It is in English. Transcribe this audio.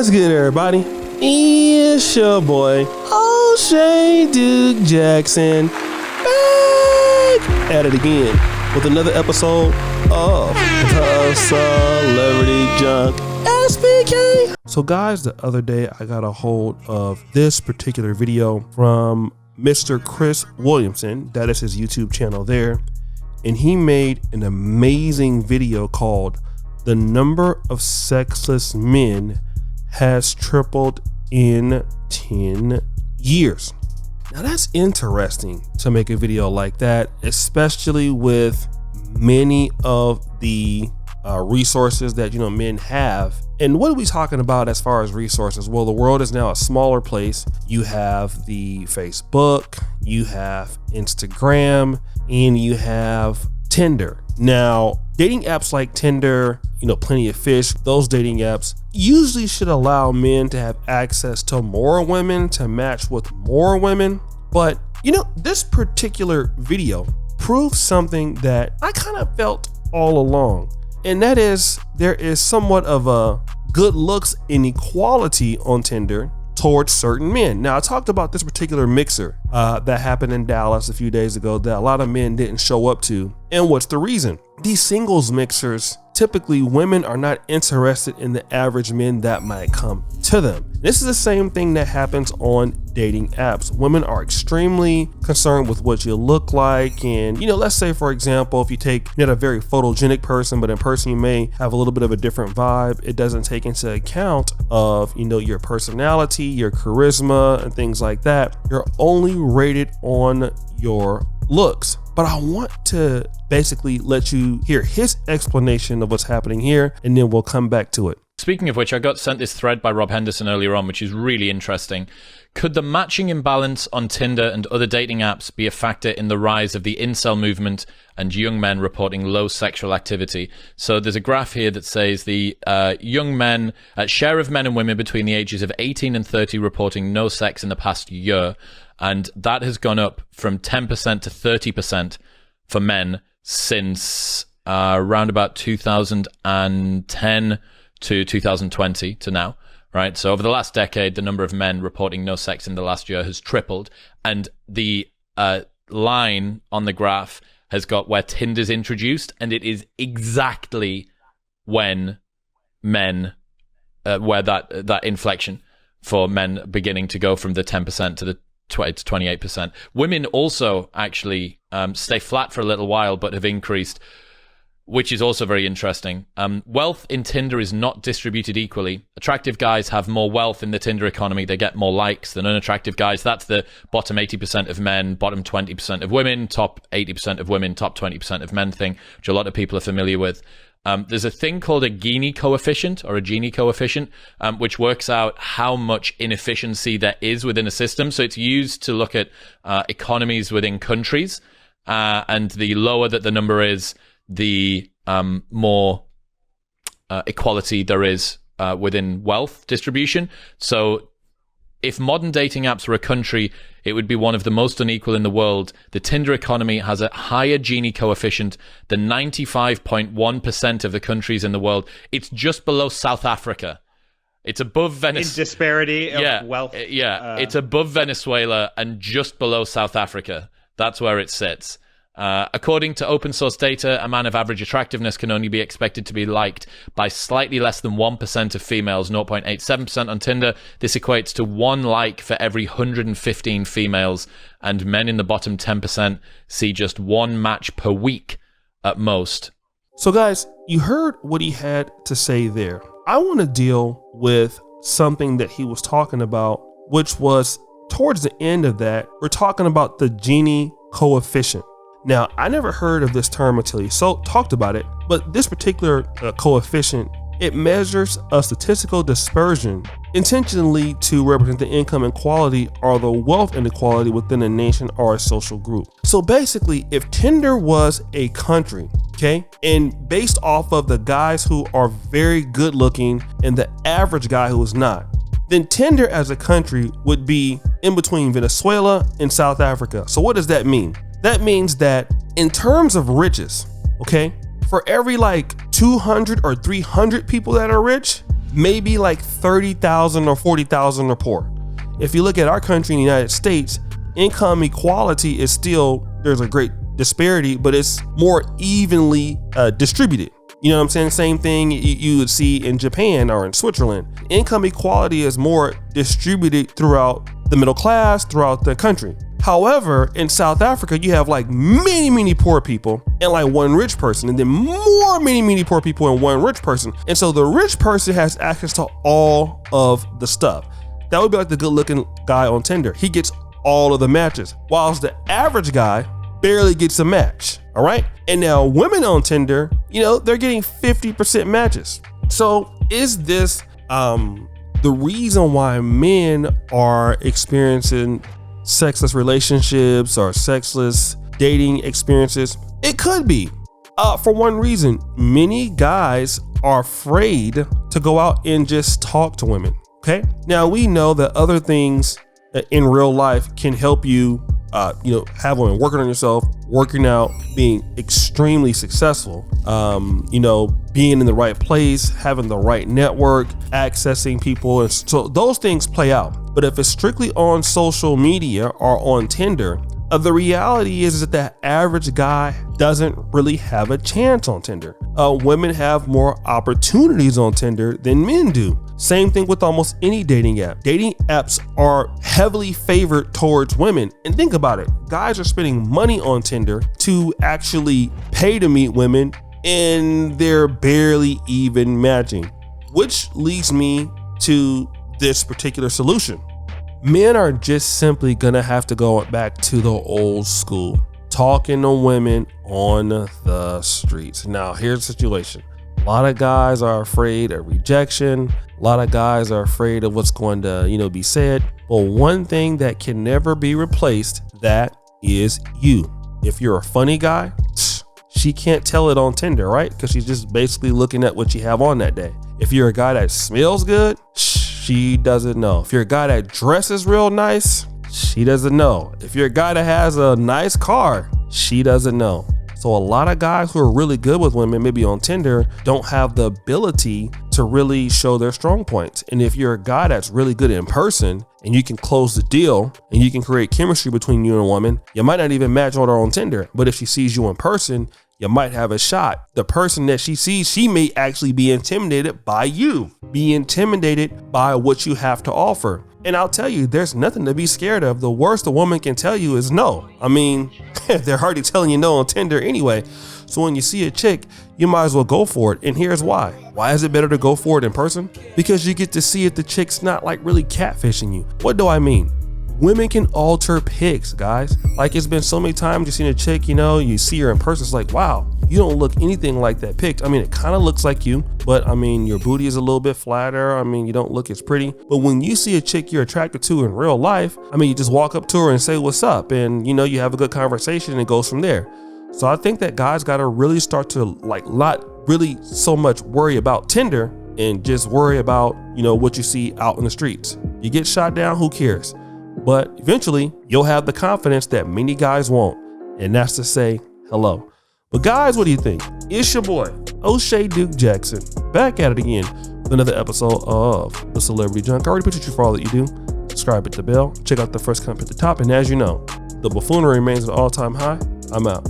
What's good, everybody? It's your boy, O'Shea Duke Jackson, back at it again with another episode of the Celebrity Junk SPK. So guys, the other day I got a hold of this particular video from Mr. Chris Williamson. That is his YouTube channel there. And he made an amazing video called "The Number of Sexless Men Has Tripled in 10 Years." Now that's interesting to make a video like that, especially with many of the resources that men have. And what are we talking about as far as resources? Well, the world is now a smaller place. You have the Facebook, you have Instagram, and you have Tinder. Now, dating apps like Tinder, Plenty of Fish, those dating apps usually should allow men to have access to more women, to match with more women. But this particular video proves something that I kind of felt all along. And that is, there is somewhat of a good looks inequality on Tinder towards certain men. Now, I talked about this particular mixer that happened in Dallas a few days ago that a lot of men didn't show up to. And what's the reason? These singles mixers, typically women are not interested in the average men that might come to them. This is the same thing that happens on dating apps. Women are extremely concerned with what you look like. And, let's say, for example, if you're not a very photogenic person, but in person you may have a little bit of a different vibe. It doesn't take into account of, your personality, your charisma, and things like that. You're only rated on your looks. But I want to basically let you hear his explanation of what's happening here, and then we'll come back to it. Speaking of which, I got sent this thread by Rob Henderson earlier on, which is really interesting. Could the matching imbalance on Tinder and other dating apps be a factor in the rise of the Incel movement and young men reporting low sexual activity? So there's a graph here that says the young men, share of men and women between the ages of 18 and 30 reporting no sex in the past year. And that has gone up from 10% to 30% for men since around about 2010 to 2020 to now, right? So over the last decade, the number of men reporting no sex in the last year has tripled. And the line on the graph has got where Tinder's introduced, and it is exactly when men, where that inflection for men beginning to go from the 10% to the 20 to 28%. Women also actually stay flat for a little while, but have increased, which is also very interesting. Wealth in Tinder is not distributed equally. Attractive guys have more wealth in the Tinder economy. They get more likes than unattractive guys. That's the bottom 80% of men, bottom 20% of women, top 80% of women, top 20% of men thing, which a lot of people are familiar with. There's a thing called a Genie Coefficient, which works out how much inefficiency there is within a system. So it's used to look at economies within countries, and the lower that the number is, the more equality there is within wealth distribution. So if modern dating apps were a country, it would be one of the most unequal in the world. The Tinder economy has a higher Genie coefficient than 95.1% of the countries in the world. It's just below South Africa. It's above Venezuela. In disparity of wealth. It's above Venezuela and just below South Africa. That's where it sits. According to open source data, a man of average attractiveness can only be expected to be liked by slightly less than 1% of females, 0.87% on Tinder. This equates to 1 like for every 115 females, and men in the bottom 10% see just 1 match per week at most. So guys, you heard what he had to say there. I want to deal with something that he was talking about, which was towards the end of that. We're talking about the Genie Coefficient. Now, I never heard of this term until he talked about it, but this particular coefficient, it measures a statistical dispersion intentionally to represent the income inequality or the wealth inequality within a nation or a social group. So basically, if Tinder was a country, okay, and based off of the guys who are very good looking and the average guy who is not, then Tinder as a country would be in between Venezuela and South Africa. So what does that mean? That means that in terms of riches, okay, for every like 200 or 300 people that are rich, maybe like 30,000 or 40,000 are poor. If you look at our country in the United States, income equality is still, there's a great disparity, but it's more evenly distributed. You know what I'm saying? Same thing you would see in Japan or in Switzerland. Income equality is more distributed throughout the middle class, throughout the country. However, in South Africa, you have like many poor people and like one rich person, and then many poor people and one rich person. And so the rich person has access to all of the stuff. That would be like the good looking guy on Tinder. He gets all of the matches, whilst the average guy barely gets a match. All right. And now women on Tinder, you know, they're getting 50% matches. So is this the reason why men are experiencing sexless relationships or sexless dating experiences? It could be. For one reason, many guys are afraid to go out and just talk to women. Okay. Now we know that other things in real life can help you, have women working on yourself, working out, being extremely successful, being in the right place, having the right network, accessing people. And so those things play out. But if it's strictly on social media or on Tinder, the reality is that the average guy doesn't really have a chance on Tinder. Women have more opportunities on Tinder than men do. Same thing with almost any dating app. Dating apps are heavily favored towards women. And think about it. Guys are spending money on Tinder to actually pay to meet women, and they're barely even matching. Which leads me to this particular solution. Men are just simply gonna have to go back to the old school, talking to women on the streets. Now, here's the situation. A lot of guys are afraid of rejection. A lot of guys are afraid of what's going to, be said. But one thing that can never be replaced, that is you. If you're a funny guy, she can't tell it on Tinder, right? Because she's just basically looking at what you have on that day. If you're a guy that smells good, she doesn't know. If you're a guy that dresses real nice, she doesn't know. If you're a guy that has a nice car, she doesn't know. So a lot of guys who are really good with women, maybe on Tinder, don't have the ability to really show their strong points. And if you're a guy that's really good in person and you can close the deal and you can create chemistry between you and a woman, you might not even match on her on Tinder. But if she sees you in person, you might have a shot. The person that she sees, she may actually be intimidated by you, be intimidated by what you have to offer. And I'll tell you, there's nothing to be scared of. The worst a woman can tell you is no. I mean, they're already telling you no on Tinder anyway. So when you see a chick, you might as well go for it. And here's why. Why is it better to go for it in person? Because you get to see if the chick's not like really catfishing you. What do I mean? Women can alter pics, guys. Like, it's been so many times you've seen a chick, you see her in person, it's like, wow, you don't look anything like that pic. I mean, it kind of looks like you, but I mean, your booty is a little bit flatter. I mean, you don't look as pretty. But when you see a chick you're attracted to in real life, I mean, you just walk up to her and say, what's up? And you have a good conversation and it goes from there. So I think that guys got to really start to not really so much worry about Tinder and just worry about, what you see out in the streets. You get shot down, who cares? But eventually you'll have the confidence that many guys won't. And that's to say hello. But guys, what do you think? It's your boy, O'Shea Duke Jackson, back at it again with another episode of The Celebrity Junk. I already appreciate you for all that you do. Subscribe, hit the bell, check out the first comment at the top. And as you know, the buffoonery remains at an all-time high. I'm out.